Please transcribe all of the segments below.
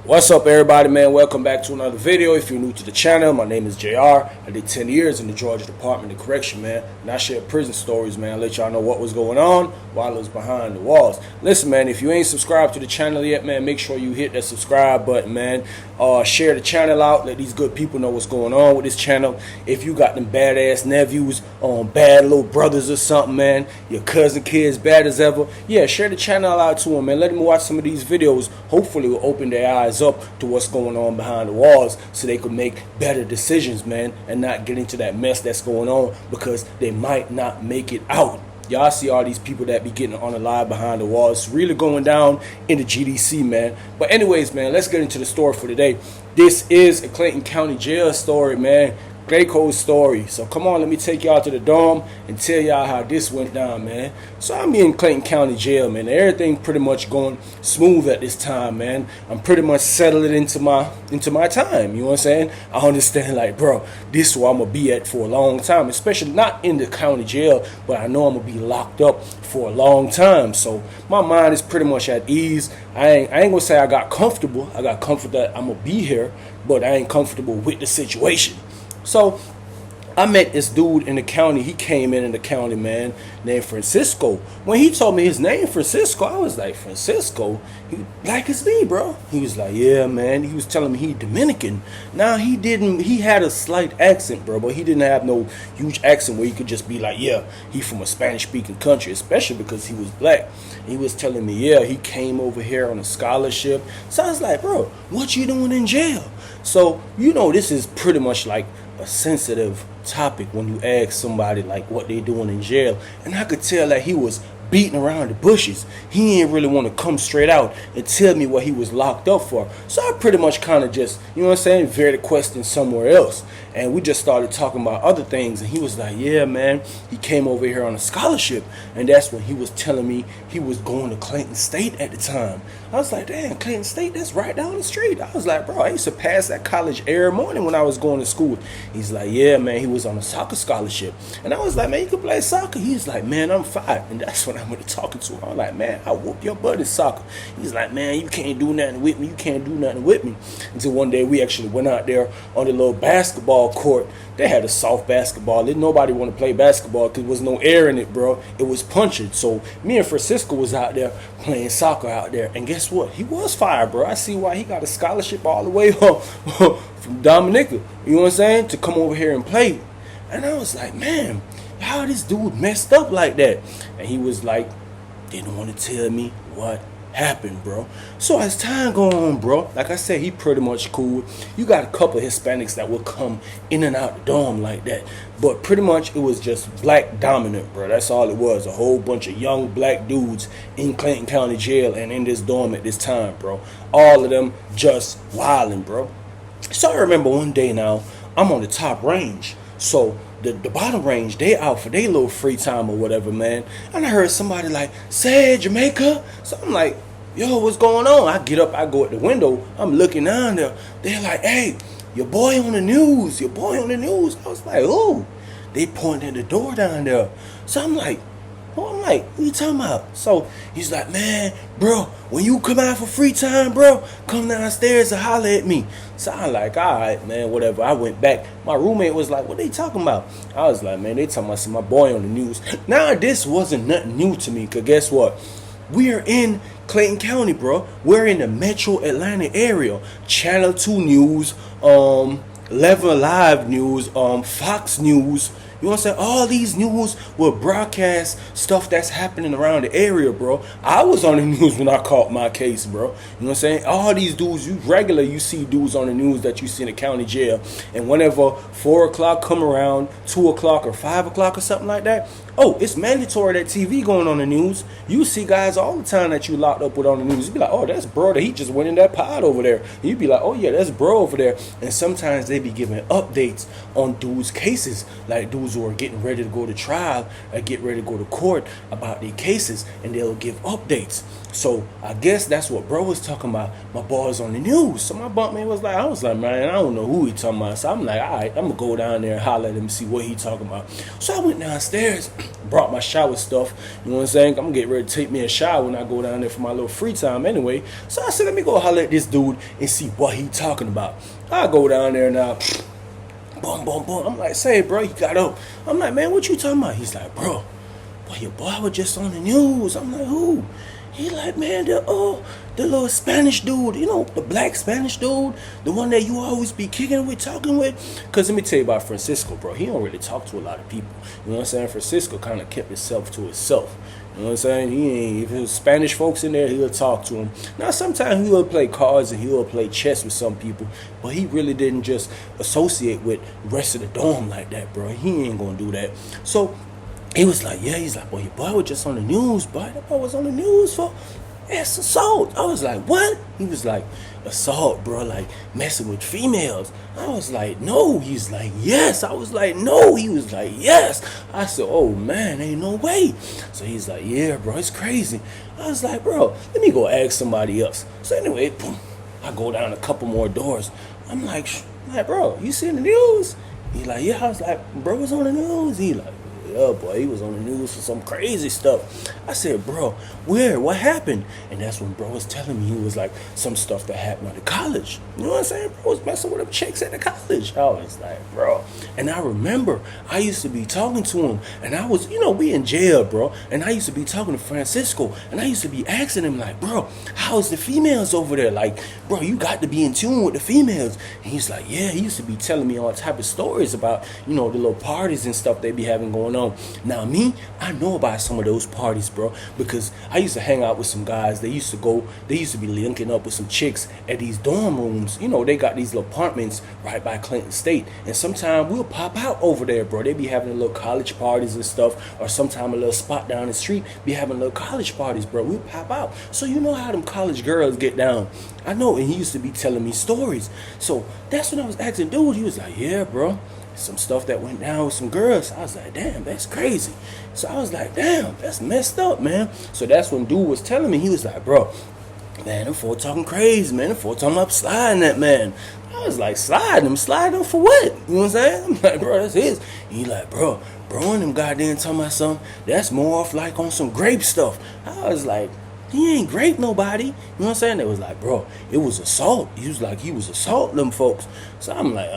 What's up, everybody, man? Welcome back to another video. If you're new to the channel, my name is JR. I did 10 years in the Georgia Department of Correction, man, and I share prison stories, man. I let y'all know what was going on while I was behind the walls. Listen, man, if you ain't subscribed to the channel yet, man, make sure you hit that subscribe button, man. Share the channel out. Let these good people know what's going on with this channel. If you got them badass nephews, bad little brothers or something, man, your cousin kids bad as ever, yeah, share the channel out to them, man. Let them watch some of these videos. Hopefully, will open their eyes up to what's going on behind the walls so they could make better decisions, man, and not get into that mess that's going on because they might not make it out. Y'all see all these people that be getting on the live behind the walls. It's really going down in the GDC, man. But anyways, man, let's get into the story for today. This is a Clayton County Jail story, man. Glayco's story. So come on, let me take y'all to the dorm and tell y'all how this went down, man. So I'm in Clayton County Jail, man. Everything pretty much going smooth at this time, man. I'm pretty much settling into my time. You know what I'm saying? I understand, like, bro, this is where I'm gonna be at for a long time, especially not in the county jail, but I know I'm gonna be locked up for a long time. So my mind is pretty much at ease. I ain't gonna say I got comfortable. I got comfort that I'm gonna be here, but I ain't comfortable with the situation. So I met this dude in the county. He came in the county, man, named Francisco. When he told me his name, Francisco, I was like, Francisco? He like it's me, bro. He was like, yeah, man. He was telling me he Dominican. Now, he had a slight accent, bro, but he didn't have no huge accent where he could just be like, yeah, he from a Spanish-speaking country, especially because he was black. He was telling me, yeah, he came over here on a scholarship. So I was like, bro, what you doing in jail? So, you know, this is pretty much like a sensitive topic when you ask somebody like what they doing in jail, and I could tell that he was beating around the bushes. He didn't really want to come straight out and tell me what he was locked up for. So I pretty much kind of just, you know what I'm saying, veered the question somewhere else. And we just started talking about other things. And he was like, yeah, man, he came over here on a scholarship. And that's when he was telling me he was going to Clinton State at the time. I was like, damn, Clinton State, that's right down the street. I was like, bro, I used to pass that college every morning when I was going to school. He's like, yeah, man, he was on a soccer scholarship. And I was like, man, you can play soccer? He's like, man, I'm 5. And that's when I went to talking to him. I was like, man, I whoop your butt in soccer. He's like, man, you can't do nothing with me. You can't do nothing with me. Until one day we actually went out there on the little basketball court. They had a soft basketball. Didn't nobody want to play basketball because there was no air in it, bro. It was punctured. So me and Francisco was out there playing soccer out there. And guess what? He was fired, bro. I see why he got a scholarship all the way from Dominica. You know what I'm saying? To come over here and play. And I was like, man, how this dude messed up like that? And he was like, didn't want to tell me what happened, bro. So as time go on, bro, like I said, he pretty much cool. You got a couple of Hispanics that will come in and out the dorm like that, but pretty much it was just black dominant, bro. That's all it was. A whole bunch of young black dudes in Clayton County Jail and in this dorm at this time, bro. All of them just wilding, bro. So I remember one day now, I'm on the top range. So the bottom range, they out for their little free time or whatever, man. And I heard somebody like, say Jamaica. So I'm like, yo, what's going on? I get up, I go at the window, I'm looking down there. They're like, hey, your boy on the news, your boy on the news. I was like, oh, they pointing at the door down there. So I'm like, what are you talking about? So he's like, man, bro, when you come out for free time, bro, come downstairs and holler at me. So I'm like, all right, man, whatever. I went back. My roommate was like, what they talking about? I was like, man, they talking about my boy on the news. Now, this wasn't nothing new to me, because guess what? We're in Clayton County, bro. We're in the metro Atlanta area. Channel 2 News, 11 Live News, Fox News. You know what I'm saying? All these news will broadcast stuff that's happening around the area, bro. I was on the news when I caught my case, bro. You know what I'm saying? All these dudes, you see dudes on the news that you see in the county jail. And whenever 4 o'clock come around, 2 o'clock or 5 o'clock or something like that, oh, it's mandatory that TV going on the news. You see guys all the time that you locked up with on the news. You be like, oh, that's bro that he just went in that pod over there. And you be like, oh yeah, that's bro over there. And sometimes they be giving updates on dudes' cases. Like dudes dudes who are getting ready to go to trial or get ready to go to court about their cases, and they'll give updates. So I guess that's what bro was talking about. My boys on the news. So my bunk man was like, I was like, man, I don't know who he talking about. So I'm like, all right, I'm gonna go down there and holler at him and see what he talking about. So I went downstairs, brought my shower stuff. You know what I'm saying? I'm gonna get ready to take me a shower when I go down there for my little free time anyway. So I said, let me go holler at this dude and see what he talking about. I go down there now. Boom, boom, boom. I'm like, say, bro, you got up. I'm like, man, what you talking about? He's like, bro, your boy was just on the news. I'm like, who? He like, man, the little Spanish dude, you know, the black Spanish dude, the one that you always be kicking with, talking with. Because let me tell you about Francisco, bro. He don't really talk to a lot of people. You know what I'm saying? Francisco kind of kept himself to himself. You know what I'm saying? If there's Spanish folks in there, he'll talk to them. Now, sometimes he'll play cards and he'll play chess with some people, but he really didn't just associate with the rest of the dorm like that, bro. He ain't gonna do that. So he was like, yeah, he's like, boy, your boy was just on the news, boy. That boy was on the news for assault. I was like, what? He was like, assault, bro, like messing with females. I was like, no. He's like, yes. I was like, no. He was like, yes. I said, oh man, ain't no way. So he's like, yeah, bro, it's crazy. I was like, bro, let me go ask somebody else. So anyway, boom, I go down a couple more doors. I'm like, bro, you seen the news? He like, yeah. I was like, bro was on the news. He like, yeah, boy, he was on the news for some crazy stuff. I said, bro, where? What happened? And that's when bro was telling me, he was like, some stuff that happened at the college. You know what I'm saying? Bro was messing with them chicks at the college. I was like, bro. And I remember I used to be talking to him, and I was, you know, we in jail, bro. And I used to be talking to Francisco, and I used to be asking him, like, bro, how's the females over there? Like, bro, you got to be in tune with the females. And he's like, yeah, he used to be telling me all type of stories about, you know, the little parties and stuff they be having going on. Now me, I know about some of those parties, bro, because I used to hang out with some guys. They used to be linking up with some chicks at these dorm rooms. You know, they got these little apartments right by Clinton State, and sometimes we'll pop out over there, bro. They be having little college parties and stuff, or sometime a little spot down the street be having little college parties, bro. We'll pop out. So you know how them college girls get down. I know, and he used to be telling me stories. So that's when I was asking dude. He was like, yeah, bro, some stuff that went down with some girls. I was like, damn, that's crazy. So I was like, damn, that's messed up, man. So that's when dude was telling me, he was like, bro, man, them four talking crazy, man. Them four talking about sliding that man. I was like, slide him for what? You know what I'm saying? I'm like, bro, that's his. He like, bro, and them goddamn talking about something that's more off like on some grape stuff. I was like, he ain't grape nobody. You know what I'm saying? They was like, bro, it was assault. He was like, he was assaulting them folks. So I'm like,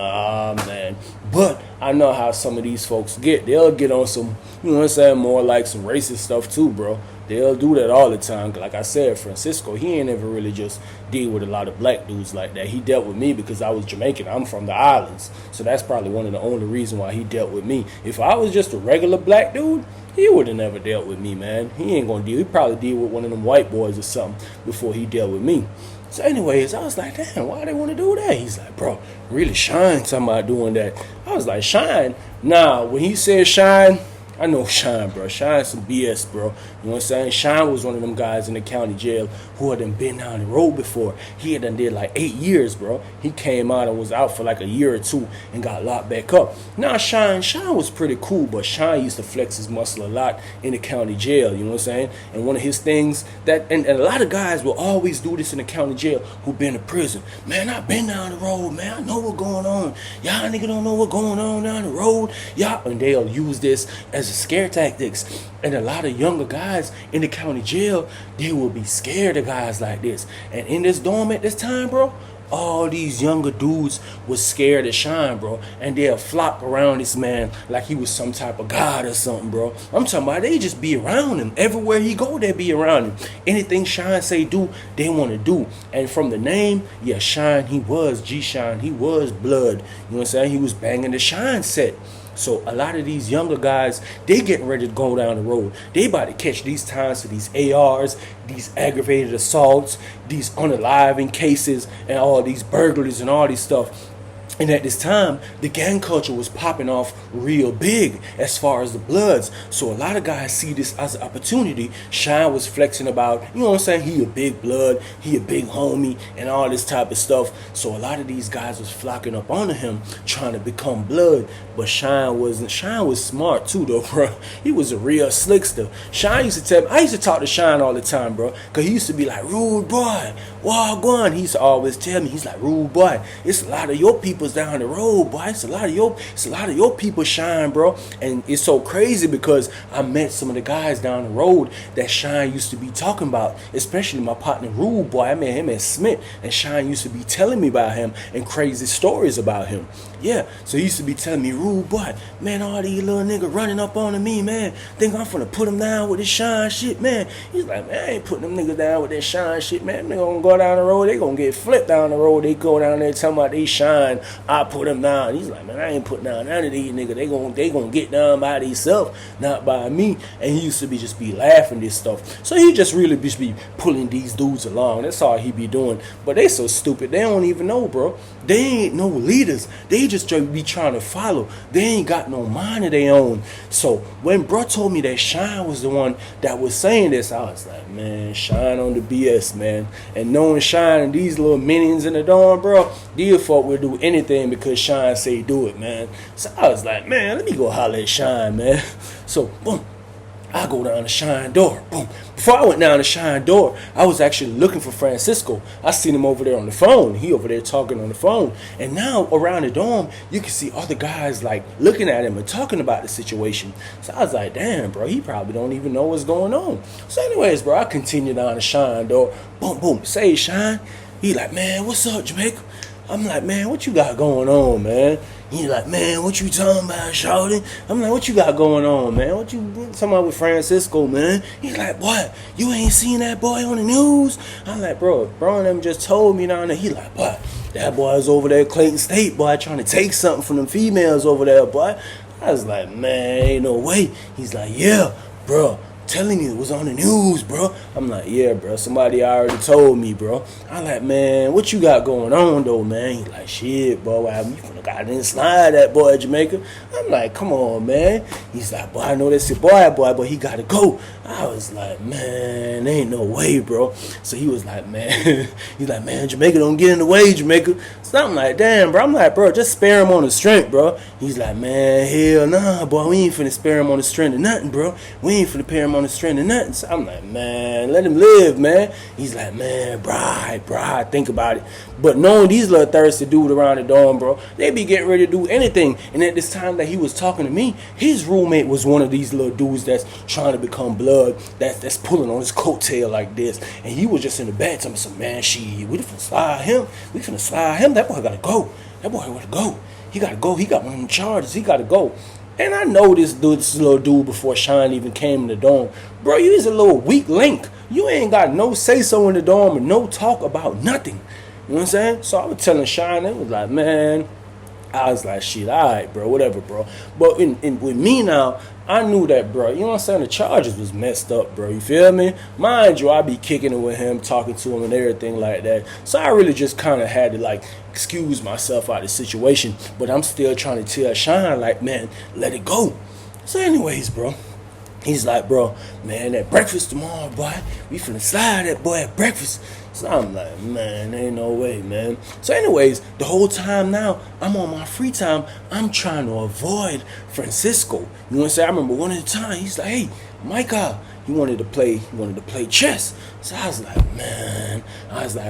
man. But I know how some of these folks get. They'll get on some, you know what I'm saying, more like some racist stuff too, bro. They'll do that all the time. Like I said, Francisco, he ain't ever really just deal with a lot of black dudes like that. He dealt with me because I was Jamaican. I'm from the islands. So that's probably one of the only reasons why he dealt with me. If I was just a regular black dude, he would have never dealt with me, man. He ain't gonna deal. He'd probably deal with one of them white boys or something before he dealt with me. So anyways, I was like, damn, why they want to do that? He's like, bro, really Shine talking about doing that. I was like, Shine? Nah, when he said Shine, I know Shine, bro. Shine's some BS, bro. You know what I'm saying? Shine was one of them guys in the county jail who had done been down the road before. He had done did like 8 years, bro. He came out and was out for like a year or two and got locked back up. Now Shine was pretty cool, but Shine used to flex his muscle a lot in the county jail, you know what I'm saying? And one of his things that, and a lot of guys will always do this in the county jail who been to prison. Man, I've been down the road, man. I know what's going on. Y'all nigga don't know what's going on down the road. Y'all, and they'll use this as scare tactics. And a lot of younger guys in the county jail, they will be scared of guys like this. And in this dorm at this time, bro, all these younger dudes was scared of Shine, bro. And they'll flock around this man like he was some type of god or something, bro. I'm talking about they just be around him. Everywhere he go, they be around him. Anything Shine say do, they want to do. And from the name, yeah, Shine, he was G-Shine. He was blood. You know what I'm saying? He was banging the Shine set. So a lot of these younger guys, they getting ready to go down the road. They about to catch these times for these ARs, these aggravated assaults, these unaliving cases, and all these burglaries and all these stuff. And at this time, the gang culture was popping off real big as far as the Bloods. So a lot of guys see this as an opportunity. Shine was flexing about, you know what I'm saying? He a big blood, he a big homie, and all this type of stuff. So a lot of these guys was flocking up onto him, trying to become blood. But Shine wasn't. Shine was smart too, though, bro. He was a real slickster. Shine used to tell me, I used to talk to Shine all the time, bro, because he used to be like, rude boy, wagwan. He used to always tell me, he's like, rude boy, it's a lot of your people's down the road, boy. It's a lot of your people, Shine, bro. And it's so crazy because I met some of the guys down the road that Shine used to be talking about, especially my partner Rude Boy. I met him at Smith, and Shine used to be telling me about him and crazy stories about him. Yeah, so he used to be telling me, Rude Boy, man, all these little niggas running up on me, man. Think I'm finna put them down with this Shine shit, man. He's like, man, I ain't putting them niggas down with that Shine shit, man. They gonna go down the road, they gonna get flipped down the road. They go down there talking about they Shine, I put them down. He's like, man, I ain't putting down none of these niggas. They gonna get down by themselves, not by me. And he used to just be laughing this stuff. So he just really just be pulling these dudes along. That's all he be doing. But they so stupid, they don't even know, bro. They ain't no leaders. They just be trying to follow. They ain't got no mind of their own. So when bro told me that Shine was the one that was saying this, I was like, man, Shine on the BS, man. And knowing Shine and these little minions in the dorm, bro, these folk will do anything because Shine say do it, man. So I was like, man, let me go holler at Shine, man. So boom, I go down to Shine door. Boom. Before I went down to Shine door, I was actually looking for Francisco. I seen him over there on the phone. He over there talking on the phone. And now around the dorm, you can see other guys like looking at him and talking about the situation. So I was like, damn, bro, he probably don't even know what's going on. So anyways, bro, I continue down to Shine door. Boom, boom. Say, Shine. He like, man, what's up, Jamaica? I'm like, man, what you got going on, man? He like, man, what you talking about, shawty? I'm like, what you got going on, man? What you talking about with Francisco, man? He's like, what? You ain't seen that boy on the news? I'm like, bro and them just told me down there. He like, what? That boy's over there at Clayton State, boy, trying to take something from them females over there, boy. I was like, man, ain't no way. He's like, yeah, bro. Telling you it was on the news, bro. I'm like, yeah, bro, somebody already told me, bro. I'm like, man, what you got going on, though, man? He's like, shit, bro, you finna got in slide that boy, Jamaica. I'm like, come on, man. He's like, boy, I know that's your boy, but he gotta go. I was like, man, ain't no way, bro. So he was like, man, he's like, man, Jamaica, don't get in the way, Jamaica. So I'm like, damn, bro. I'm like, bro, just spare him on the strength, bro. He's like, man, hell nah, boy, we ain't finna spare him on the strength of nothing, bro. We ain't finna pair him on the strength of nothing. So I'm like, man, let him live, man. He's like, man, bro, think about it. But knowing these little thirsty dudes around the dorm, bro, they be getting ready to do anything. And at this time that he was talking to me, his roommate was one of these little dudes that's trying to become blood, that's pulling on his coattail like this. And he was just in the back telling me, some man, we finna slide him. We finna slide him. That boy gotta go. That boy gotta go. He gotta go. He got one of them charges. He gotta go. And I know this little dude before Shine even came in the dorm. Bro, you is a little weak link. You ain't got no say-so in the dorm and no talk about nothing. You know what I'm saying? So I was telling Shine, it was like, man, I was like, shit, all right, bro, whatever, bro. But with me now, I knew that, bro, you know what I'm saying? The charges was messed up, bro. You feel me? Mind you, I be kicking it with him, talking to him and everything like that. So I really just kind of had to, like, excuse myself out of the situation. But I'm still trying to tell Shine, like, man, let it go. So anyways, bro, he's like, bro, man, that breakfast tomorrow, boy, we finna slide that boy at breakfast. So I'm like, man, ain't no way, man. So anyways, the whole time now, I'm on my free time, I'm trying to avoid Francisco. You know what I'm saying? I remember one at a time, he's like, hey, Micah, he wanted to play chess. So I was like, man,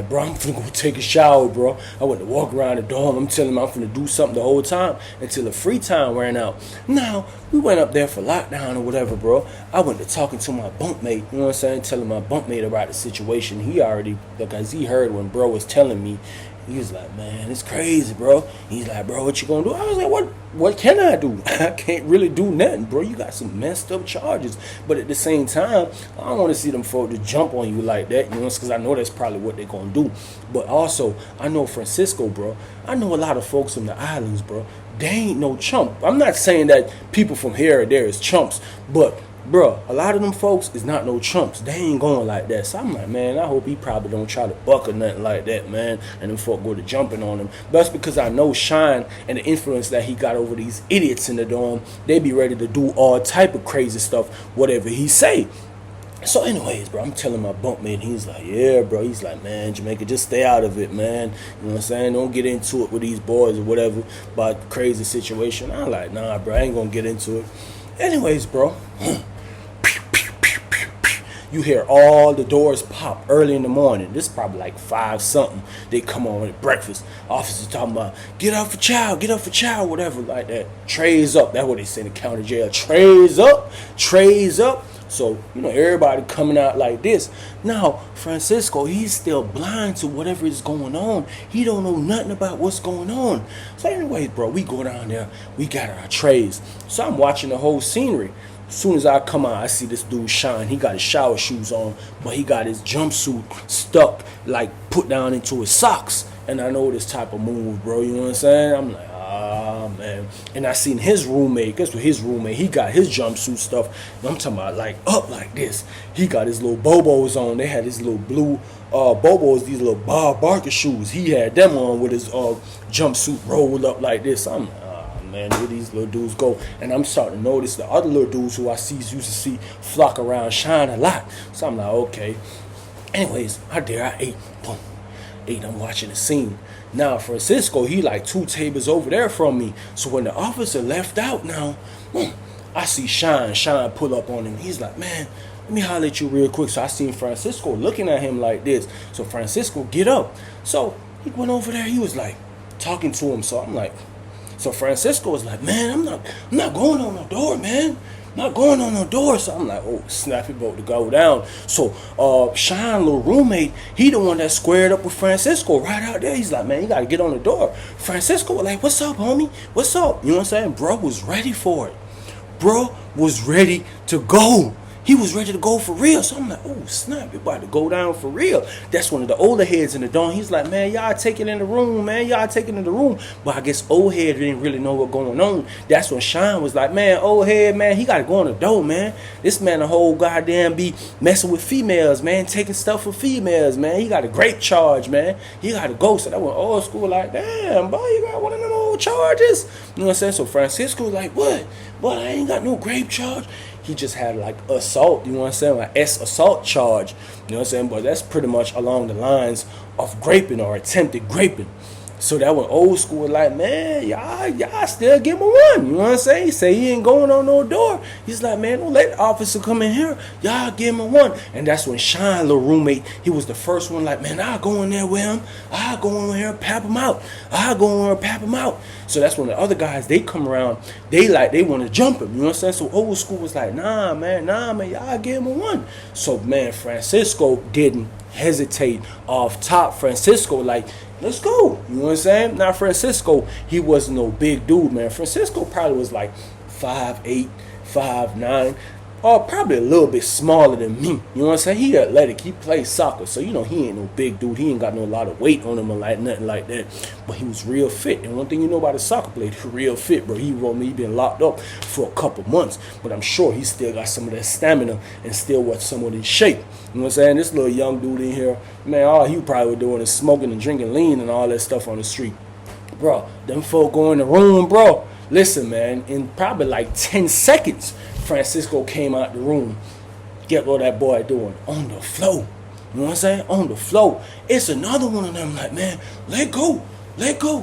bro, I'm finna go take a shower, bro. I went to walk around the dorm. I'm telling him I'm finna do something the whole time until the free time ran out. Now, we went up there for lockdown or whatever, bro. I went to talking to my bunkmate, you know what I'm saying, telling my bunkmate about the situation. He already, because he heard when bro was telling me. He was like, man, it's crazy, bro. He's like, bro, what you gonna do? I was like, what can I do? I can't really do nothing, bro. You got some messed up charges. But at the same time, I don't want to see them folks to jump on you like that, you know, because I know that's probably what they're gonna do. But also, I know Francisco, bro. I know a lot of folks from the islands, bro. They ain't no chump. I'm not saying that people from here or there is chumps, but bro, a lot of them folks is not no chumps. They ain't going like that. So I'm like, man, I hope he probably don't try to buck or nothing like that, man. And them folk go to jumping on him. But that's because I know Shine and the influence that he got over these idiots in the dorm. They be ready to do all type of crazy stuff, whatever he say. So anyways, bro, I'm telling my bunkmate, he's like, yeah, bro. He's like, man, Jamaica, just stay out of it, man. You know what I'm saying? Don't get into it with these boys or whatever about crazy situation. I'm like, nah, bro, I ain't gonna get into it. Anyways, bro, you hear all the doors pop early in the morning. This is probably like 5 something. They come on at breakfast. Officers talking about, get up for child, whatever like that. Trays up. That's what they say in the county jail. Trays up. So, you know, everybody coming out like this. Now, Francisco, he's still blind to whatever is going on. He don't know nothing about what's going on. So anyways, bro, we go down there. We got our trays. So I'm watching the whole scenery. As soon as I come out, I see this dude Shine. He got his shower shoes on, but he got his jumpsuit stuck, like put down into his socks. And I know this type of move, bro. You know what I'm saying? I'm like, man. And I seen his roommate. Guess what? His roommate, he got his jumpsuit stuff. I'm talking about like up like this. He got his little Bobos on. They had his little blue Bobos, these little Bob Barker shoes. He had them on with his jumpsuit rolled up like this. I'm like, man, where these little dudes go? And I'm starting to notice the other little dudes who I used to see flock around Shine a lot. So I'm like, okay. Anyways, I ate. Boom. I'm watching the scene. Now, Francisco, he like 2 tables over there from me. So when the officer left out now, I see Shine pull up on him. He's like, man, let me holler at you real quick. So I seen Francisco looking at him like this. So Francisco, get up. So he went over there. He was like talking to him. So I'm like, so Francisco was like, man, I'm not going on no door, man. Not going on no door. So I'm like, oh, snap, he about to go down. So Shine, little roommate, he the one that squared up with Francisco right out there. He's like, man, you gotta get on the door. Francisco was like, what's up, homie? What's up? You know what I'm saying? Bro was ready for it. Bro was ready to go. He was ready to go for real. So I'm like, oh, snap, it about to go down for real. That's one of the older heads in the dorm. He's like, man, y'all take it in the room, man. Y'all take it in the room. But I guess old head didn't really know what going on. That's when Shine was like, man, old head, man, he got to go on the door, man. This man the whole goddamn be messing with females, man, taking stuff for females, man. He got a grape charge, man. He got to go. So that went old school like, damn, boy, you got one of them old charges. You know what I'm saying? So Francisco was like, what? Boy, I ain't got no grape charge. He just had like assault, you know what I'm saying, like assault charge, you know what I'm saying, but that's pretty much along the lines of graping or attempted graping. So that when old school was like, man, y'all still give him one, you know what I'm saying? He say he ain't going on no door. He's like, man, don't let the officer come in here. Y'all give him one. And that's when Shine, little roommate, he was the first one like, man, I'll go in there with him. I'll go in here and pap him out. I'll go in here and pap him out. So that's when the other guys, they come around, they want to jump him, you know what I'm saying? So old school was like, nah, man, y'all give him one. So, man, Francisco didn't hesitate off top. Francisco like, let's go. You know what I'm saying? Now Francisco, he wasn't no big dude, man. Francisco probably was like 5'8", 5'9", or probably a little bit smaller than me. You know what I'm saying? He athletic. He plays soccer. So, you know, he ain't no big dude. He ain't got no lot of weight on him or like nothing like that. But he was real fit. And one thing you know about a soccer player, he real fit, bro. He been locked up for a couple months. But I'm sure he still got some of that stamina and still was somewhat in shape. You know what I'm saying? This little young dude in here, man, all he probably was doing is smoking and drinking lean and all that stuff on the street. Bro, them folk go in the room, bro. Listen, man, in probably like 10 seconds, Francisco came out the room. Get what that boy doing? On the floor. You know what I'm saying? On the floor. It's another one of them like, man, let go.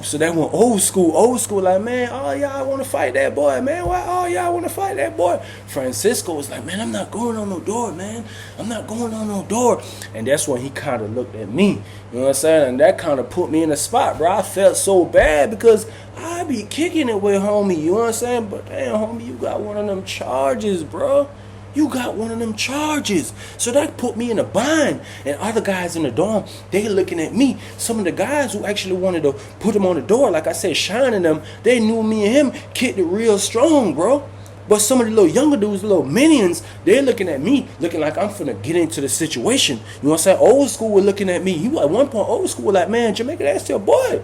So that one old school like, man, all y'all want to fight that boy, man. Why all y'all want to fight that boy? Francisco was like, man, I'm not going on no door, man. I'm not going on no door. And that's when he kind of looked at me. You know what I'm saying? And that kind of put me in a spot, bro. I felt so bad because I be kicking it with homie. You know what I'm saying? But damn, homie, you got one of them charges, bro. You got one of them charges. So that put me in a bind. And other guys in the dorm, they looking at me. Some of the guys who actually wanted to put him on the door, like I said, shining them, they knew me and him kicked it real strong, bro. But some of the little younger dudes, the little minions, they're looking at me, looking like I'm finna get into the situation. You know what I'm saying? Old school were looking at me. He at one point, old school was like, man, Jamaica, that's your boy. You know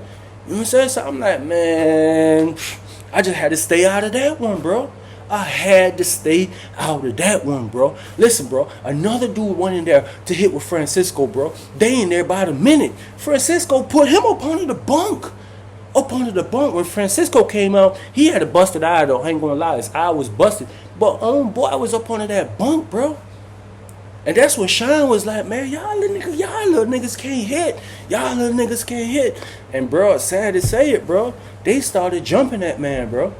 what I'm saying? So I'm like, man, I just had to stay out of that one, bro. I had to stay out of that one, bro. Listen, bro, another dude went in there to hit with Francisco, bro. They in there about a minute. Francisco put him up under the bunk. Up under the bunk. When Francisco came out, he had a busted eye, though. I ain't gonna lie, his eye was busted. But boy was up under that bunk, bro. And that's when Sean was like, man, y'all little niggas can't hit. Y'all little niggas can't hit. And, bro, it's sad to say it, bro. They started jumping that man, bro.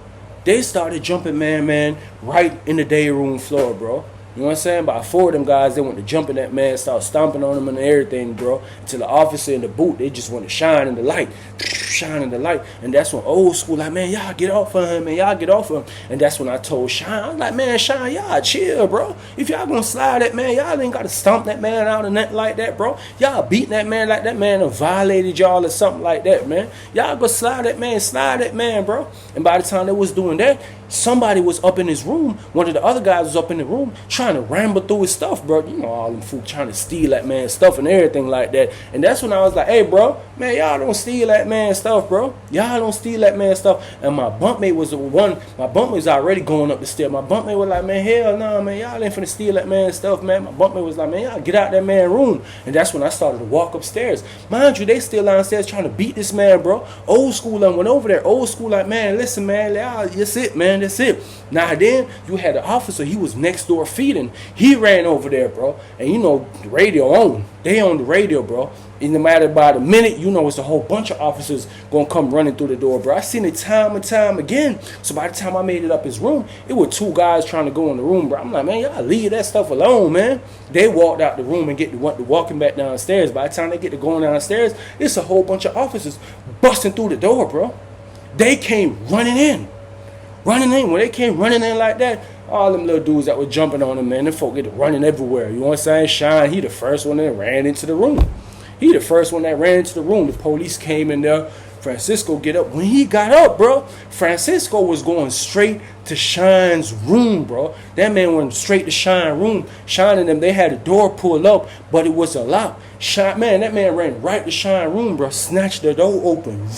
They started jumping man right in the day room floor, bro. You know what I'm saying? About 4 of them guys, they went to jumping that man, start stomping on him and everything, bro. Until the officer in the booth, they just want to shine in the light. Shine in the light. And that's when old school, like, man, y'all get off of him, man. Y'all get off of him. And that's when I told Sean, I was like, man, Sean, y'all chill, bro. If y'all gonna slide that man, y'all ain't gotta stomp that man out or nothing like that, bro. Y'all beating that man like that man violated y'all or something like that, man. Y'all go slide that man, bro. And by the time they was doing that, somebody was up in his room. One of the other guys was up in the room trying to ramble through his stuff, bro. You know, all them fools trying to steal that man's stuff and everything like that. And that's when I was like, hey, bro, man, y'all don't steal that man's stuff, bro. Y'all don't steal that man's stuff. And my bunkmate was the one, my bunkmate was already going up the stairs. My bunkmate was like, man, hell no, man, y'all ain't finna steal that man's stuff, man. My bunkmate was like, man, y'all get out that man's room. And that's when I started to walk upstairs. Mind you, they still downstairs trying to beat this man, bro. Old school, I went over there. Old school, like, man, listen, man, that's it, man, that's it. Now then, you had the officer, he was next door feeding. He ran over there, bro. And you know, the radio on. They on the radio, bro. In no matter about a minute, you know, it's a whole bunch of officers gonna come running through the door, bro. I seen it time and time again. So by the time I made it up his room, it was 2 guys trying to go in the room, bro. I'm like, man, y'all leave that stuff alone, man. They walked out the room and went to walking back downstairs. By the time they get to going downstairs, it's a whole bunch of officers busting through the door, bro. They came running in. When they came running in like that, all them little dudes that were jumping on them, man, them folk get running everywhere. You know what I'm saying? Shine, he the first one that ran into the room. The police came in there. Francisco get up. When he got up, bro, Francisco was going straight to Shine's room, bro. That man went straight to Shine's room. Shine and them, they had the door pulled up, but it was unlocked. Shine, man, that man ran right to Shine's room, bro. Snatched the door open.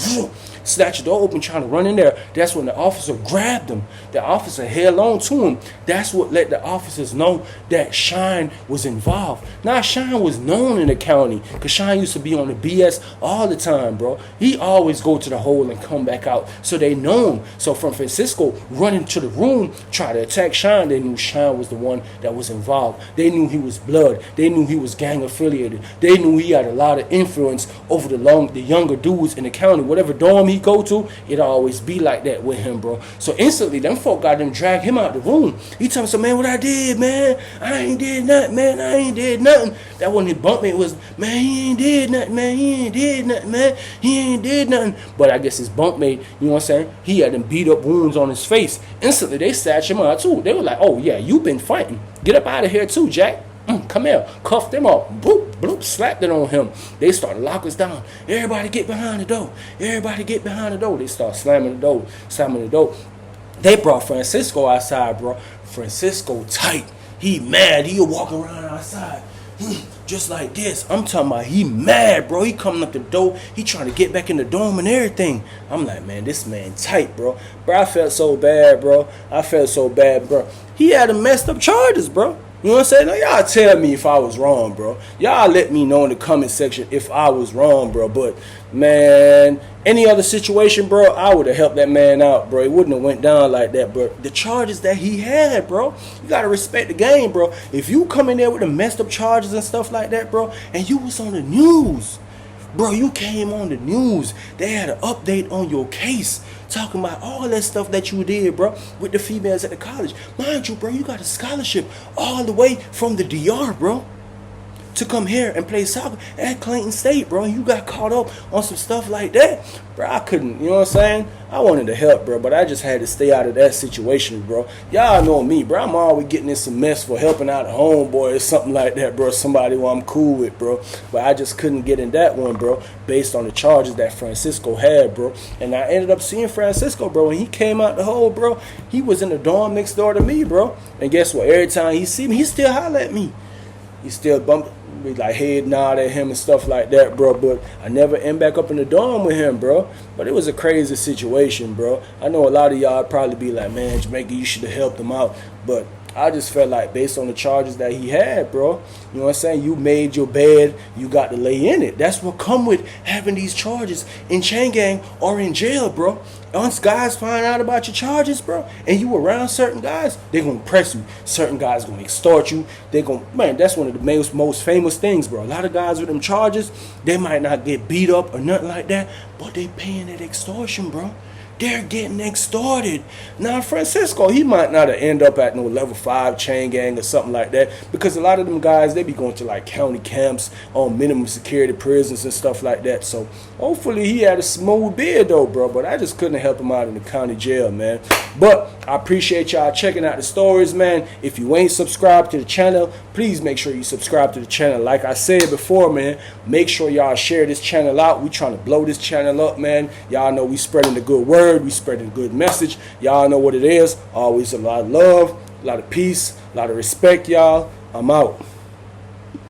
Snatched the door open, trying to run in there. That's when the officer grabbed him. The officer held on to him. That's what let the officers know that Shine was involved. Now, Shine was known in the county because Shine used to be on the BS all the time, bro. He always go to the hole and come back out. So they know him. So from Francisco running to the room, try to attack Shine, they knew Shine was the one that was involved. They knew he was blood. They knew he was gang affiliated. They knew he had a lot of influence over the younger dudes in the county. Whatever dorm he go to, it always be like that with him, bro. So instantly, them folk got them drag him out the room. He told me, so, man, what I did, man? I ain't did nothing, man. I ain't did nothing. That one his bunkmate was, man, he ain't did nothing, man. He ain't did nothing, man. He ain't did nothing. But I guess his bunkmate, you know what I'm saying? He had them beat up wounds on his face. Instantly, they snatched him out too. They were like, oh, yeah, you been fighting. Get up out of here too, Jack. Come here. Cuffed them up. Boop, bloop, slapped it on him. They started locking us down. Everybody get behind the door. Everybody get behind the door. They start slamming the door. They brought Francisco outside, bro. Francisco tight. He mad. He walking around outside. Just like this. I'm talking about he mad, bro. He coming up the door. He trying to get back in the dorm and everything. I'm like, man, this man tight, bro. Bro, I felt so bad, bro. He had a messed up charges, bro. You know what I'm saying? Now, y'all tell me if I was wrong, bro. Y'all let me know in the comment section if I was wrong, bro. But, man, any other situation, bro, I would have helped that man out, bro. It wouldn't have went down like that, bro. The charges that he had, bro, you got to respect the game, bro. If you come in there with the messed up charges and stuff like that, bro, and you was on the news, bro, you came on the news. They had an update on your case, talking about all that stuff that you did, bro, with the females at the college. Mind you, bro, you got a scholarship all the way from the DR, bro, to come here and play soccer at Clayton State, bro. You got caught up on some stuff like that. Bro, I couldn't, you know what I'm saying? I wanted to help, bro, but I just had to stay out of that situation, bro. Y'all know me, bro. I'm always getting in some mess for helping out a homeboy or something like that, bro. Somebody who I'm cool with, bro. But I just couldn't get in that one, bro, based on the charges that Francisco had, bro. And I ended up seeing Francisco, bro. When he came out the hole, bro, he was in the dorm next door to me, bro. And guess what? Every time he see me, he still holler at me. He still be like head nod at him and stuff like that, bro. But I never end back up in the dorm with him, bro. But it was a crazy situation, bro. I know a lot of y'all probably be like, man, Jamaica, you should have helped him out. But I just felt like based on the charges that he had, bro, you know what I'm saying? You made your bed, you got to lay in it. That's what come with having these charges in chain gang or in jail, bro. Once guys find out about your charges, bro, and you around certain guys, they're going to press you. Certain guys going to extort you. They're going to, man, that's one of the most famous things, bro. A lot of guys with them charges, they might not get beat up or nothing like that, but they paying that extortion, bro. They're getting extorted. Now, Francisco, he might not end up at no level 5 chain gang or something like that, because a lot of them guys, they be going to like county camps on minimum security prisons and stuff like that. So hopefully he had a smooth bid though, bro. But I just couldn't help him out in the county jail, man. But I appreciate y'all checking out the stories, man. If you ain't subscribed to the channel, please make sure you subscribe to the channel. Like I said before, man, make sure y'all share this channel out. We trying to blow this channel up, man. Y'all know we spreading the good word. We spreading a good message. Y'all know what it is. Always a lot of love, a lot of peace, a lot of respect, y'all. I'm out.